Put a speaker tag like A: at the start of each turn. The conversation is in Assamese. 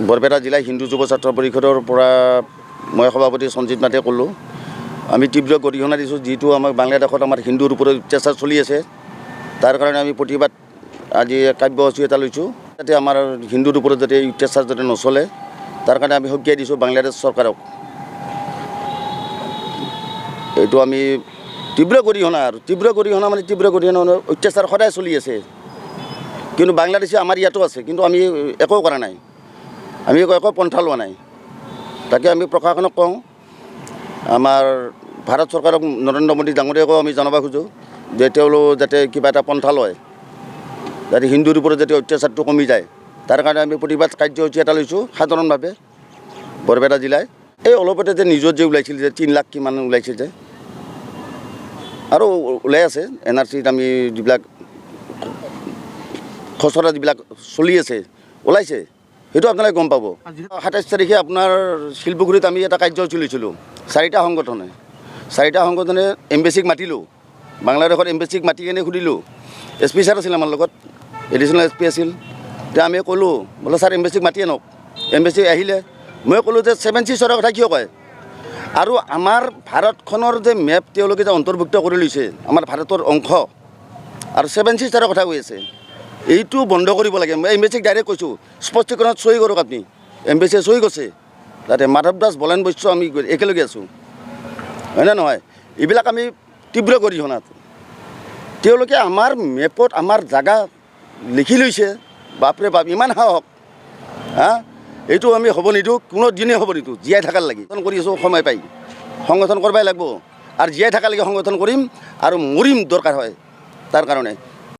A: বৰপেটা জিলা হিন্দু যুৱ ছাত্ৰ পৰিষদৰ পৰা মই সভাপতি সঞ্জিত নাথে ক'লোঁ। আমি তীব্ৰ গৰিহণা দিছোঁ, যিটো আমাৰ বাংলাদেশত আমাৰ হিন্দুৰ ওপৰত অত্যাচাৰ চলি আছে। তাৰ কাৰণে আমি প্ৰতিবাদ আজি কাৰ্যসূচী এটা লৈছোঁ, যাতে আমাৰ হিন্দুৰ ওপৰত যাতে এই অত্যাচাৰ যাতে নচলে, তাৰ কাৰণে আমি সকীয়াই দিছোঁ বাংলাদেশ চৰকাৰক। এইটো আমি তীব্ৰ গৰিহণা মানে তীব্ৰ গৰিহণা অত্যাচাৰ সদায় চলি আছে, কিন্তু বাংলাদেশে আমাৰ ইয়াতো আছে, কিন্তু আমি একো কৰা নাই, আমি একো পন্থা লোৱা নাই। তাকে আমি প্ৰশাসনক কওঁ, আমাৰ ভাৰত চৰকাৰক নৰেন্দ্ৰ মোদী ডাঙৰীয়াকো আমি জনাব খোজোঁ যে তেওঁলোক যাতে কিবা এটা পন্থা লয়, যাতে হিন্দুৰ ওপৰত যাতে অত্যাচাৰটো কমি যায়। তাৰ কাৰণে আমি প্ৰতিবাদ কাৰ্যসূচী এটা লৈছোঁ সাধাৰণভাৱে বৰপেটা জিলায়। এই অলপতে যে নিউজত যে ওলাইছিল যে 3 লাখ কিমান ওলাইছিল যে, আৰু ওলাই আছে NRCত আমি যিবিলাক খচৰা যিবিলাক চলি আছে ওলাইছে, সেইটো আপোনালোকে গম পাব। 27 তাৰিখে আপোনাৰ শিলপুখুৰীত আমি এটা কাৰ্যসূচী লৈছিলোঁ, 4টা সংগঠনে এম্বেচিক মাতিলোঁ, বাংলাদেশৰ এম্বেচিক মাতি কিনে সুধিলোঁ। SP ছাৰ আছিল আমাৰ লগত, এডিশ্যনেল SP আছিল। তেতিয়া আমি ক'লোঁ বোলে ছাৰ এম্বেচিক মাতি আনক। এম্বেচি আহিলে, মই ক'লোঁ যে 7 চিষ্টাৰৰ কথা কিয় কয়, আৰু আমাৰ ভাৰতখনৰ যে মেপ তেওঁলোকে যে অন্তৰ্ভুক্ত কৰি লৈছে, আমাৰ ভাৰতৰ অংশ, আৰু 7 চিষ্টাৰৰ কথা কৈ আছে, এইটো বন্ধ কৰিব লাগে। মই এম্বেচিক ডাইৰেক্ট কৈছোঁ, স্পষ্টীকৰণত চহী কৰক আপুনি। এম্বেচিয়ে চহী কৰিছে, তাতে মাধৱ দাস বলেন বৈশ্য আমি একেলগে আছোঁ, হয়নে নহয়? এইবিলাক আমি তীব্ৰ গৰিহণাত, তেওঁলোকে আমাৰ মেপত আমাৰ জাগা লিখি লৈছে। বাপৰে বাপ, ইমান সাহস! এইটো আমি হ'ব নিদিওঁ, কোনো দিনেই হ'ব নিদিওঁ। জীয়াই থকাৰ লাগি কৰি আছোঁ, সময় পাই সংগঠন কৰিবই লাগিব, আৰু জীয়াই থকাৰ লাগি সংগঠন কৰিম, আৰু মৰিম দৰকাৰ হয় তাৰ কাৰণে।